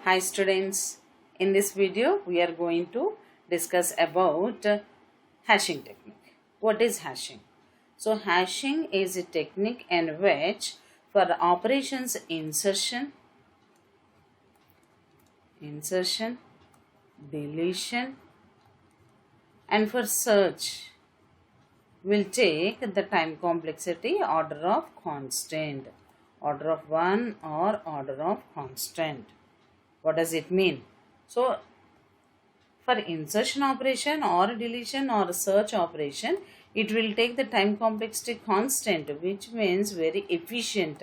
Hi students, in this video we are going to discuss about hashing technique. What is hashing? So hashing is a technique in which for operations insertion, deletion and for search will take the time complexity order of constant, order of 1 or order of constant. What does it mean? So for insertion operation or deletion or search operation, it will take the time complexity constant, which means very efficient.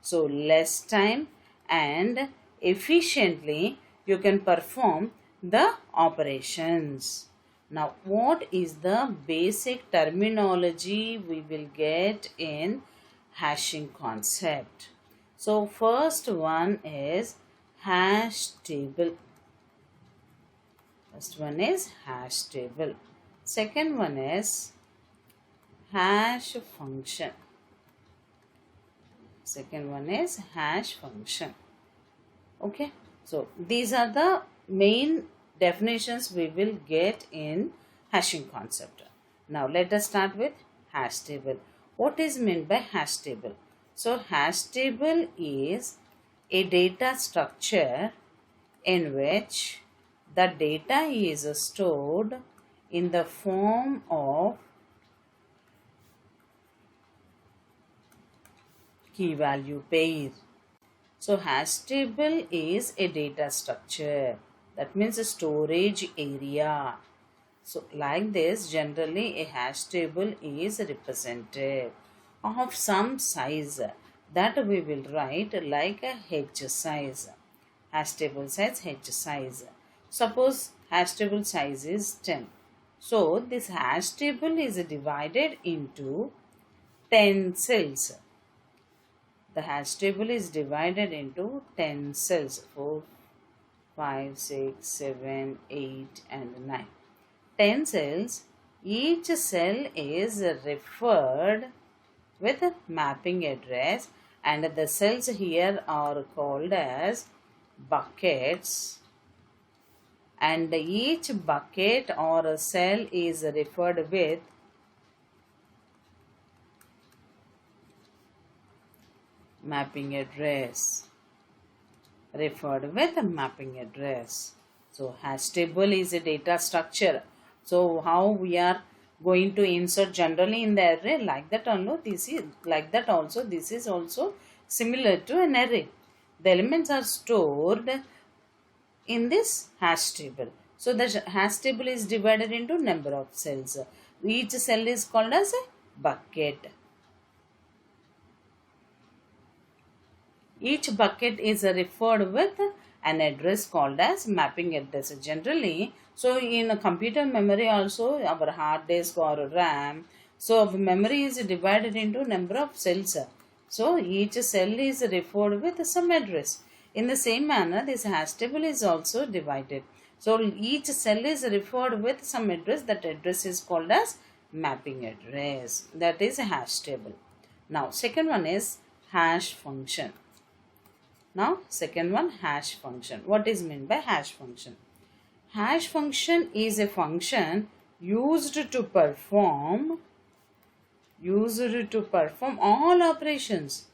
So less time and efficiently you can perform the operations. Now what is the basic terminology we will get in hashing concept? So first one is hash table. First one is hash table. Second one is hash function. Second one is hash function. Okay. So these are the main definitions we will get in hashing concept. Now let us start with hash table. What is meant by hash table? So hash table is a data structure in which the data is stored in the form of key value pair. So hash table is a data structure. That means a storage area. So like this, generally a hash table is represented of some size that we will write like a H size. Hash table size H size. Suppose hash table size is 10. So this hash table is divided into 10 cells. The hash table is divided into 10 cells. 4, 5, 6, 7, 8 and 9. 10 cells. Each cell is referred with a mapping address, and the cells here are called as buckets, and each bucket or a cell is referred with mapping address. So hash table is a data structure. So how we are going to insert generally in the array, like that also this is also similar to an array. The elements are stored in this hash table. So the hash table is divided into number of cells. Each cell is called as a bucket. Each bucket is referred with an address called as mapping address. Generally, so in a computer memory also, our hard disk or RAM, so memory is divided into number of cells. So each cell is referred with some address. In the same manner, this hash table is also divided. So each cell is referred with some address. That address is called as mapping address. That is a hash table. Now second one is hash function. Now second one, hash function. What is meant by hash function? Hash function is a function used to perform all operations.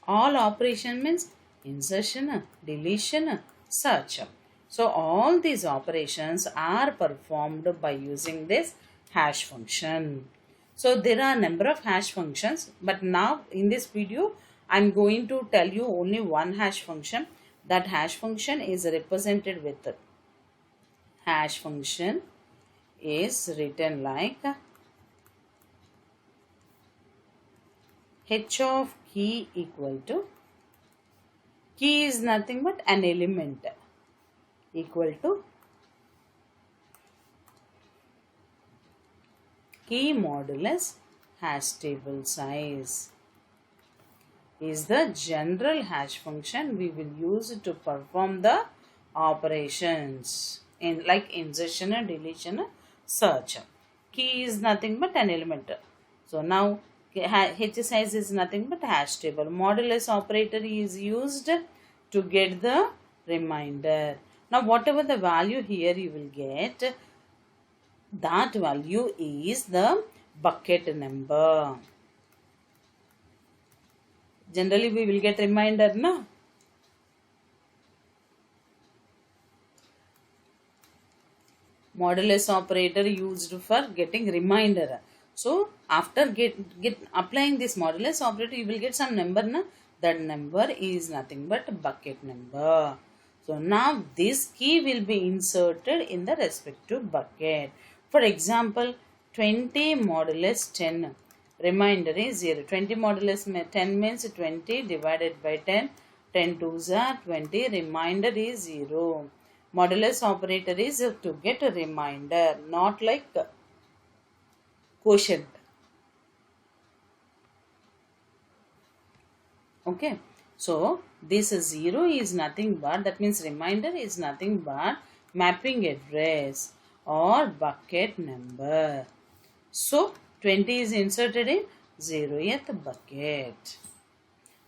All operation means insertion, deletion, search. So all these operations are performed by using this hash function. So there are a number of hash functions, but now in this video I am going to tell you only one hash function. That hash function is represented with hash function is written like h of key equal to, key is nothing but an element, equal to key modulus hash table size is the general hash function we will use to perform the operations in like insertion, deletion, search. Key is nothing but an element. So now H size is nothing but hash table. Modulus operator is used to get the remainder. Now whatever the value here you will get, that value is the bucket number. Generally we will get remainder, no? Modulus operator used for getting remainder. So after get applying this modulus operator, you will get some number, na? That number is nothing but bucket number. So now this key will be inserted in the respective bucket. For example, 20 modulus 10. Remainder is 0. 20 modulus 10 means 20 divided by 10. 10 twos are 20. Remainder is 0. Modulus operator is to get a remainder, not like quotient. Okay. So this 0 is nothing but, that means remainder is nothing but mapping address or bucket number. So 20 is inserted in 0th bucket.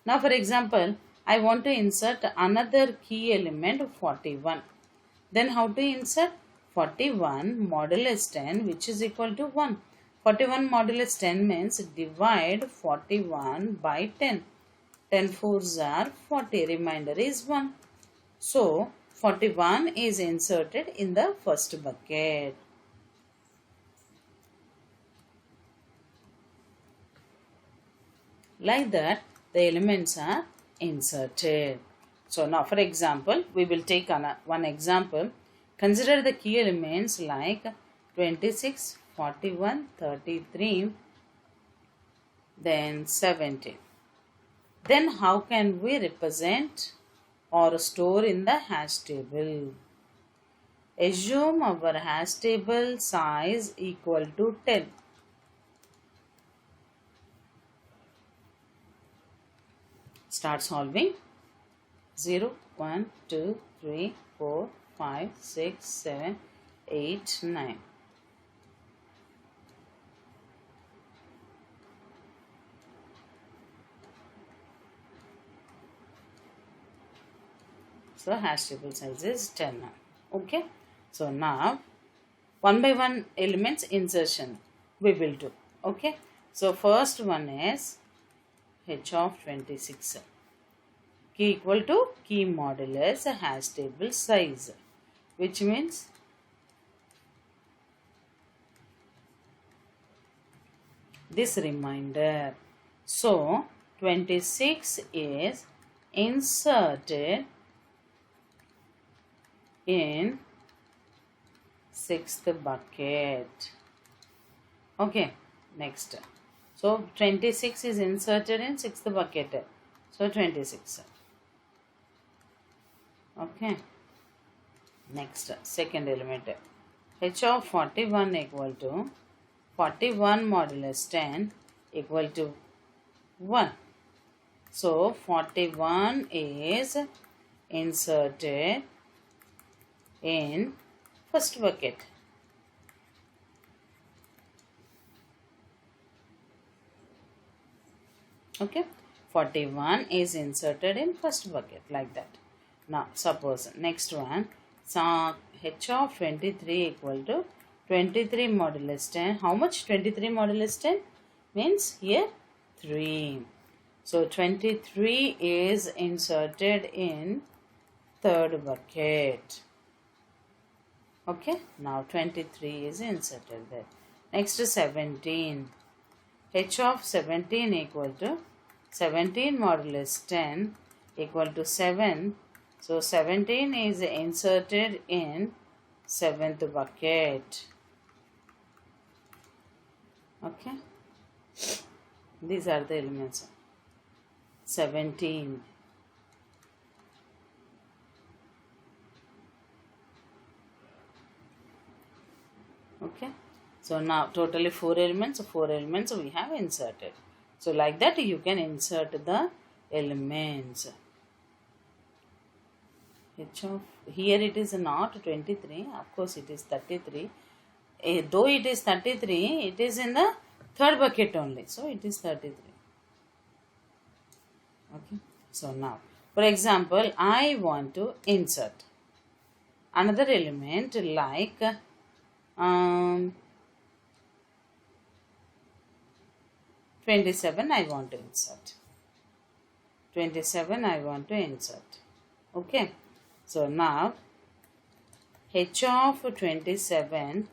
Now for example, I want to insert another key element 41. Then how to insert? 41 modulus 10, which is equal to 1. 41 modulus 10 means divide 41 by 10. 10 fours are 40. Remainder is 1. So 41 is inserted in the first bucket. Like that, the elements are inserted. So now for example, we will take one example. Consider the key elements like 26, 41, 33, then 17. Then how can we represent or store in the hash table? Assume our hash table size equal to 10. Start solving. 0, 1, 2, 3, 4, 5, 6, 7, 8, 9. So hash table size is 10 now. Okay. So now one by one elements insertion we will do. Okay. So first one is h of 26. Key equal to key modulus hash table size, which means this remainder. So 26 is inserted in 6th bucket. Okay, next. So 26 is inserted in 6th bucket. So 26. Okay. Next, second element. H of 41 equal to 41 modulus 10 equal to 1. So 41 is inserted in first bucket. Okay. 41 is inserted in first bucket like that. Now suppose next one, so h of 23 equal to 23 modulus 10. How much? 23 modulus 10 means here 3. So 23 is inserted in third bucket. Okay, now 23 is inserted there. Next is 17. H of 17 equal to 17 modulus 10 equal to 7. So 17 is inserted in 7th bucket. Okay. These are the elements. 17. Okay. So now totally 4 elements we have inserted. So like that you can insert the elements. H of, here it is not 23, of course it is 33. Though it is 33, it is in the Third bucket only. So it is 33. Okay. So now, for example, I want to insert another element like um, 27 I want to insert. 27 I want to insert. Okay. So now h of 27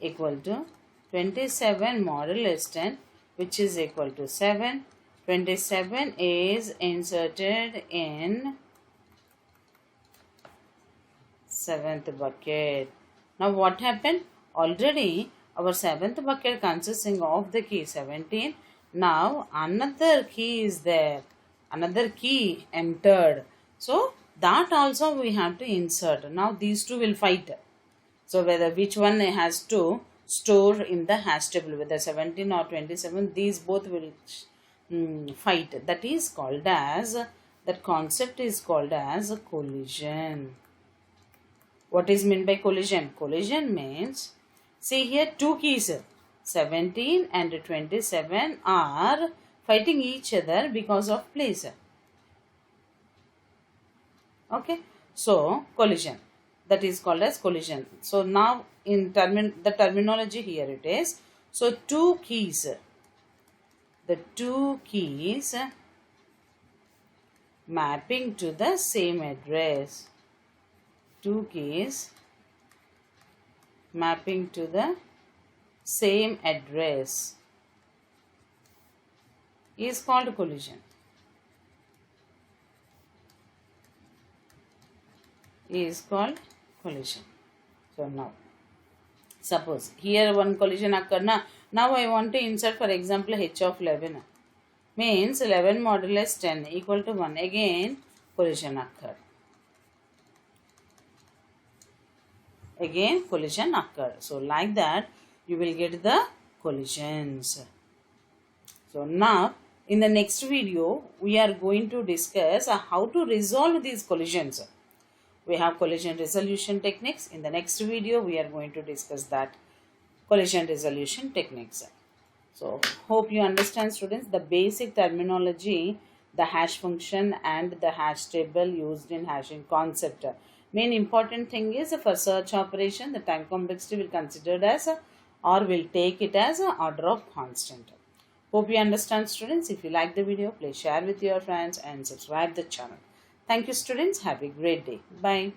equal to 27 modulus 10, which is equal to 7. 27 is inserted in 7th bucket. Now what happened? Already our 7th bucket consisting of the key 17. Now another key is there. Another key entered. So that also we have to insert. Now these two will fight. So whether which one has to store in the hash table, whether 17 or 27, these both will fight. That is called as, that concept is called as a collision. What is meant by collision? Collision means, see here two keys, 17 and 27 are fighting each other because of place. Okay, so collision, that is called as collision. So now in the terminology here it is, so two keys, the two keys mapping to the same address, two keys mapping to the same address is called collision. Is called collision. So now suppose here one collision occurred. Now I want to insert, for example, h of 11 means 11 modulus 10 equal to 1. Again collision occurred. Again collision occurred. So like that you will get the collisions. So now in the next video we are going to discuss how to resolve these collisions. We have collision resolution techniques. In the next video we are going to discuss that collision resolution techniques. So hope you understand, students, the basic terminology, the hash function and the hash table used in hashing concept. Main important thing is, for search operation the time complexity will considered as or will take it as a order of constant. Hope you understand, students. If you like the video, please share with your friends and subscribe the channel. Thank you, students. Have a great day. Bye.